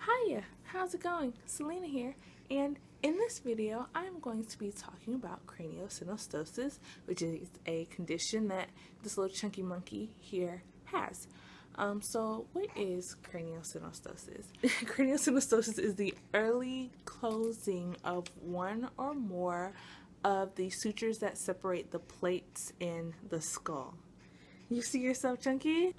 Hiya, how's it going? Selena here, and in this video I'm going to be talking about craniosynostosis, which is a condition that this little chunky monkey here has. So what is craniosynostosis? Craniosynostosis is the early closing of one or more of the sutures that separate the plates in the skull. You see yourself, Chunky?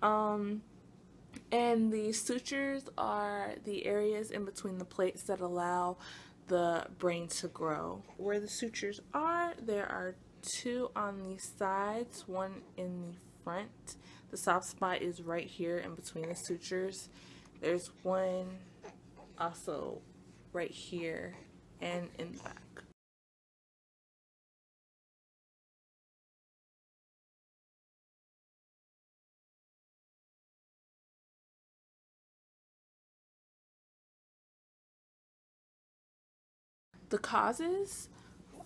And the sutures are the areas in between the plates that allow the brain to grow. Where the sutures are, there are two on the sides, one in the front. The soft spot is right here in between the sutures. There's one also right here and in the back. The causes,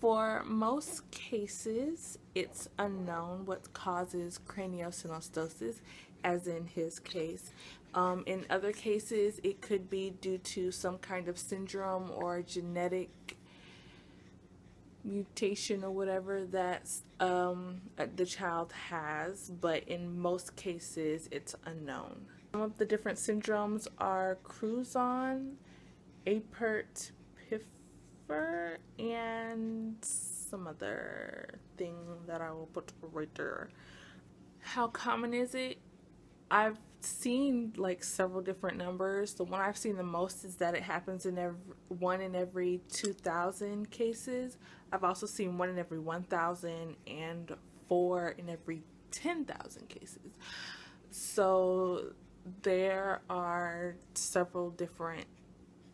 for most cases, it's unknown what causes craniosynostosis, as in his case. In other cases, it could be due to some kind of syndrome or genetic mutation or whatever that the child has, but in most cases, it's unknown. Some of the different syndromes are Cruzon, Apert, and some other thing that I will put right there. How common is it? I've seen like several different numbers. The one I've seen the most is that it happens in one in every 2,000 cases. I've also seen one in every 1,000 and 4 in every 10,000 cases. So there are several different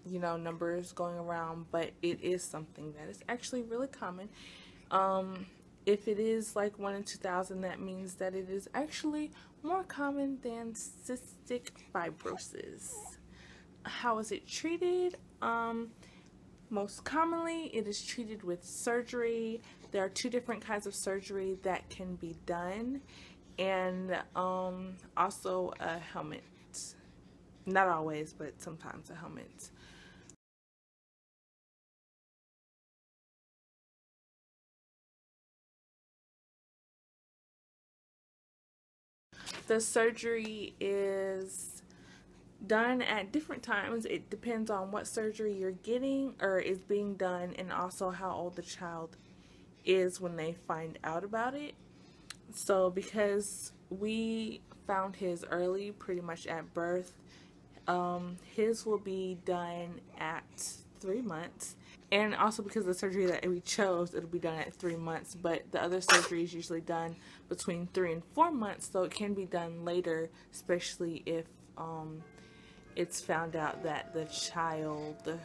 numbers going around, but it is something that is actually really common. If it is like 1 in 2,000, that means that it is actually more common than cystic fibrosis. How is it treated? Most commonly, it is treated with surgery. There are 2 different kinds of surgery that can be done, and also a helmet. Not always, but sometimes a helmet. The surgery is done at different times. It depends on what surgery you're getting or is being done, and also how old the child is when they find out about it. So because we found his early, pretty much at birth, his will be done at 3 months. And also because of the surgery that we chose, it'll be done at 3 months, but the other surgery is usually done between 3 and 4 months, so it can be done later, especially if it's found out that the child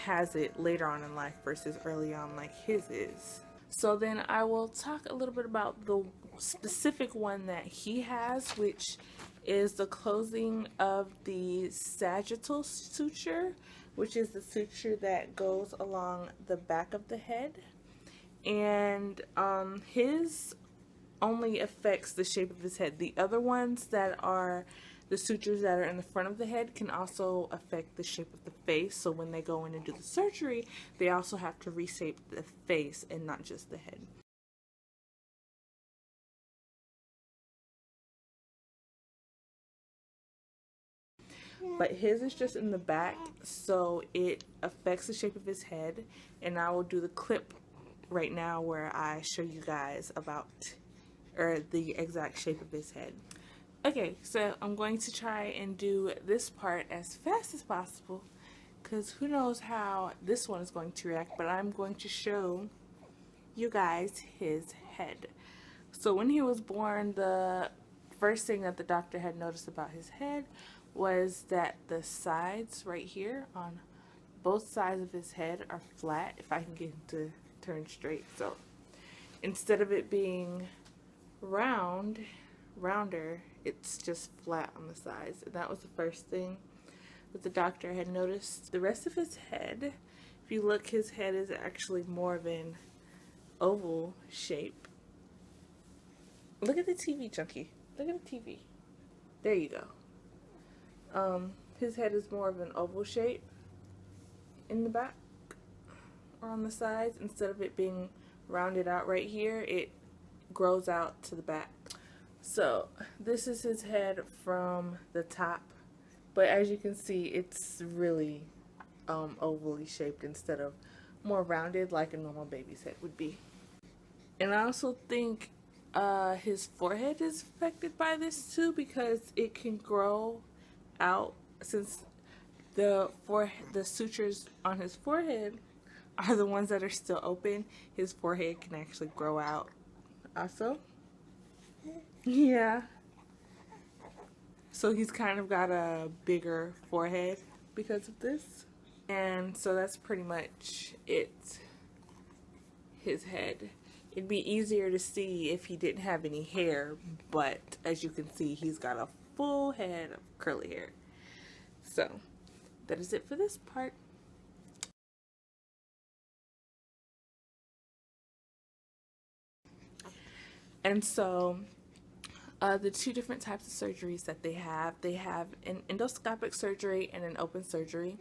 has it later on in life versus early on like his is. So then I will talk a little bit about the specific one that he has, which is the closing of the sagittal suture, which is the suture that goes along the back of the head. And his only affects the shape of his head. The other ones that are the sutures that are in the front of the head can also affect the shape of the face. So when they go in and do the surgery, they also have to reshape the face and not just the head. But his is just in the back, so it affects the shape of his head, and I will do the clip right now where I show you guys about the exact shape of his head. Okay, so I'm going to try and do this part as fast as possible, because who knows how this one is going to react, but I'm going to show you guys his head. So when he was born, the first thing that the doctor had noticed about his head was that the sides right here on both sides of his head are flat, if I can get him to turn straight. So instead of it being rounder, it's just flat on the sides. And that was the first thing that the doctor had noticed. The rest of his head, if you look, his head is actually more of an oval shape. Look at the TV, Chunky. Look at the TV. There you go. his head is more of an oval shape in the back or on the sides. Instead of it being rounded out right here, it grows out to the back. So this is his head from the top, but as you can see, it's really ovally shaped instead of more rounded like a normal baby's head would be. And I also think his forehead is affected by this too, because it can grow out, since the sutures on his forehead are the ones that are still open. His forehead can actually grow out also. Yeah. So he's kind of got a bigger forehead because of this. And so that's pretty much it. His head. It'd be easier to see if he didn't have any hair, but as you can see, he's got a full head of curly hair. So that is it for this part. And so the two different types of surgeries that they have an endoscopic surgery and an open surgery.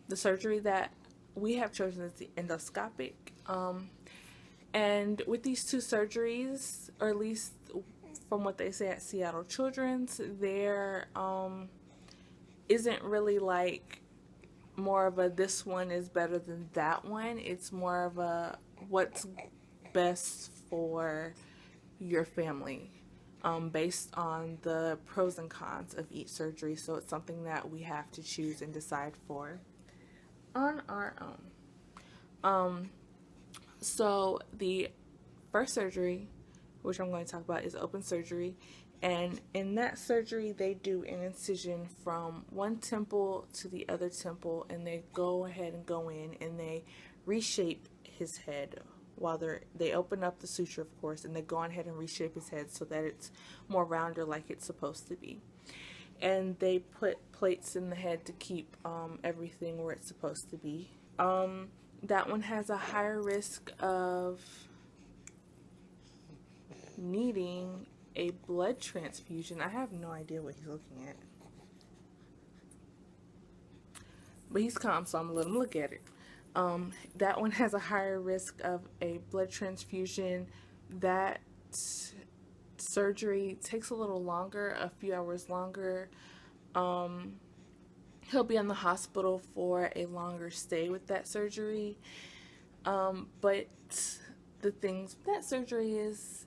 The surgery that we have chosen is the endoscopic. And with these two surgeries, or at least from what they say at Seattle Children's, there isn't really like more of a this one is better than that one. It's more of a what's best for your family based on the pros and cons of each surgery. So it's something that we have to choose and decide for on our own. So the first surgery, which I'm going to talk about, is open surgery. And in that surgery, they do an incision from one temple to the other temple, and they go ahead and go in and they reshape his head while they open up the suture, of course, and they go on ahead and reshape his head so that it's more rounder like it's supposed to be. And they put plates in the head to keep everything where it's supposed to be. That one has a higher risk of needing a blood transfusion. I have no idea what he's looking at. But he's calm, so I'm gonna let him look at it. That one has a higher risk of a blood transfusion. That surgery takes a little longer, a few hours longer. He'll be in the hospital for a longer stay with that surgery. But the things with that surgery is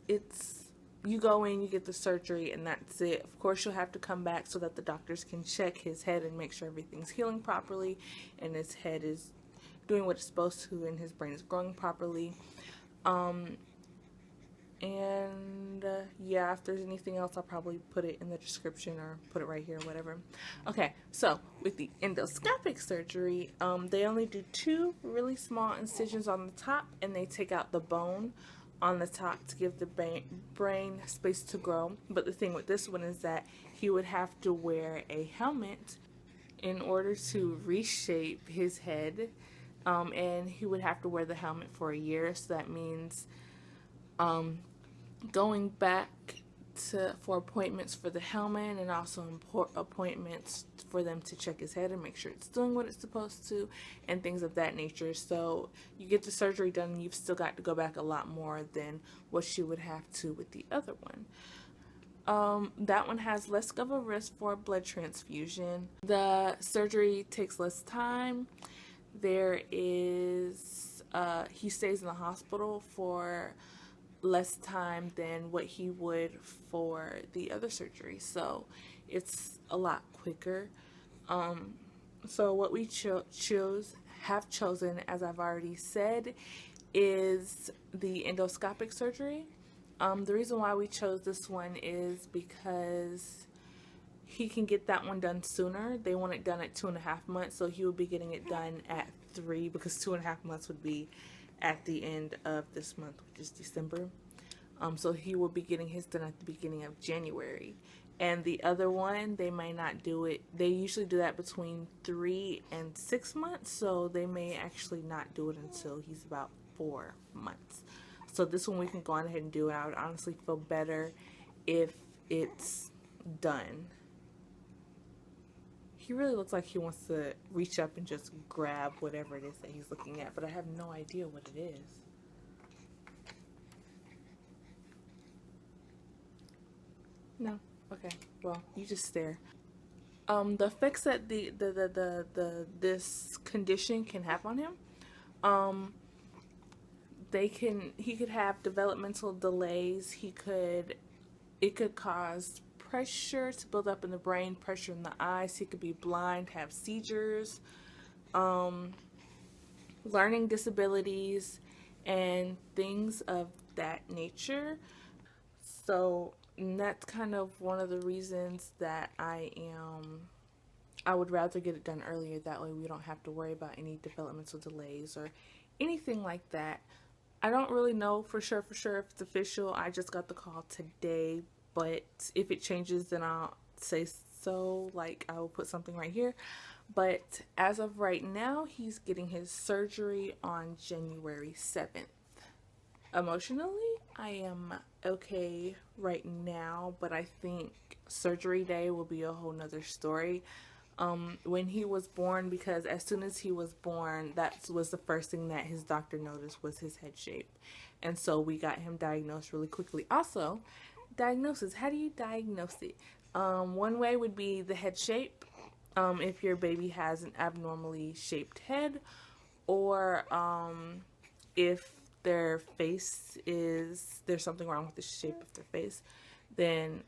you go in, you get the surgery, and that's it. Of course, you'll have to come back so that the doctors can check his head and make sure everything's healing properly and his head is doing what it's supposed to and his brain is growing properly. Yeah, if there's anything else, I'll probably put it in the description or put it right here, whatever. Okay, so with the endoscopic surgery, they only do 2 really small incisions on the top, and they take out the bone on the top to give the brain space to grow. But the thing with this one is that he would have to wear a helmet in order to reshape his head, and he would have to wear the helmet for a year. So that means going back for appointments for the helmet, and also appointments for them to check his head and make sure it's doing what it's supposed to and things of that nature. So you get the surgery done and you've still got to go back a lot more than what you would have to with the other one. That one has less of a risk for blood transfusion. The surgery takes less time. There is he stays in the hospital for less time than what he would for the other surgery, so it's a lot quicker. So what we have chosen, as I've already said, is the endoscopic surgery. The reason why we chose this one is because he can get that one done sooner. They want it done at 2.5 months, so he will be getting it done at 3, because 2.5 months would be at the end of this month, which is December. So he will be getting his done at the beginning of January. And the other one, they may not do it. They usually do that between 3 and 6 months, so they may actually not do it until he's about 4 months. So this one we can go on ahead and do, and I would honestly feel better if it's done he really looks like he wants to reach up and just grab whatever it is that he's looking at, but I have no idea what it is. No. Okay. Well, you just stare. The effects that this condition can have on him, he could have developmental delays. It could cause pressure to build up in the brain, pressure in the eyes. He could be blind, have seizures, learning disabilities, and things of that nature. So that's kind of one of the reasons that I would rather get it done earlier. That way we don't have to worry about any developmental delays or anything like that. I don't really know for sure if it's official. I just got the call today, but if it changes, then I'll say so. Like, I will put something right here. But as of right now, he's getting his surgery on January 7th. Emotionally, I am okay right now, but I think surgery day will be a whole nother story. When he was born, because as soon as he was born, that was the first thing that his doctor noticed was his head shape. And so we got him diagnosed really quickly. Also, diagnosis, how do you diagnose it? One way would be the head shape, if your baby has an abnormally shaped head, or if their face there's something wrong with the shape of their face, then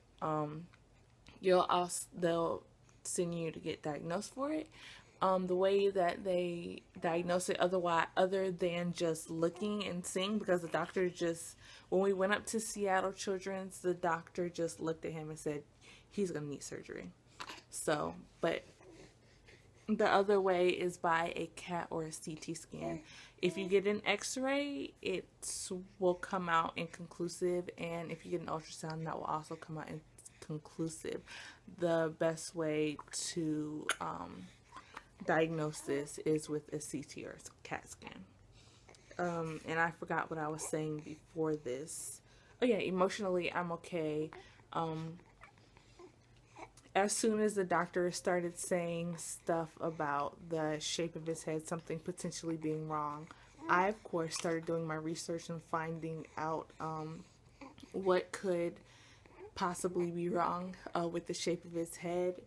they'll send you to get diagnosed for it. The way that they diagnose it other than just looking and seeing, because the doctor just, when we went up to Seattle Children's, the doctor just looked at him and said he's gonna need surgery. So, but the other way is by a CAT or a CT scan. If you get an x-ray, it will come out inconclusive, and if you get an ultrasound, that will also come out inconclusive. The best way to diagnose this is with a CT or a CAT scan. And I forgot what I was saying before this. Oh yeah, emotionally, I'm okay. As soon as the doctor started saying stuff about the shape of his head, something potentially being wrong, I, of course, started doing my research and finding out what could possibly be wrong with the shape of his head.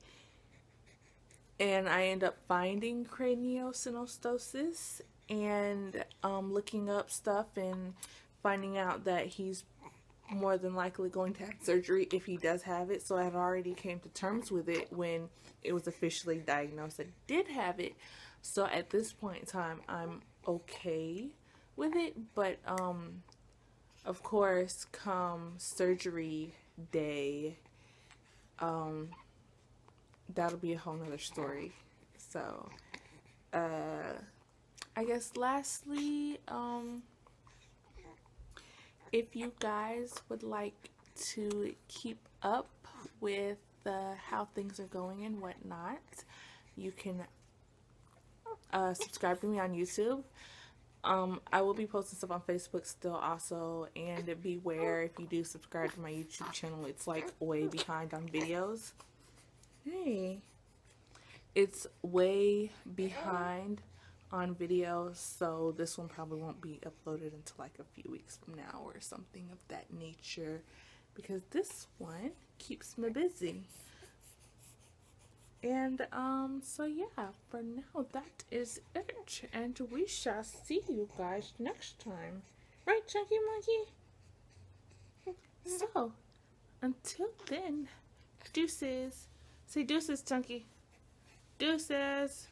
And I end up finding craniosynostosis and looking up stuff and finding out that he's more than likely going to have surgery if he does have it. So I had already came to terms with it when it was officially diagnosed that I did have it. So at this point in time, I'm okay with it. But of course, come surgery day, that'll be a whole nother story. So I guess lastly, if you guys would like to keep up with how things are going and whatnot, you can subscribe to me on YouTube. I will be posting stuff on Facebook still also, and beware if you do subscribe to my YouTube channel, it's like way behind on videos. Hey, it's way behind on videos, so this one probably won't be uploaded until like a few weeks from now or something of that nature, because this one keeps me busy. And so yeah, for now that is it, and we shall see you guys next time, right, Chunky Monkey? So until then, deuces. Say deuces, Chunky. Deuces.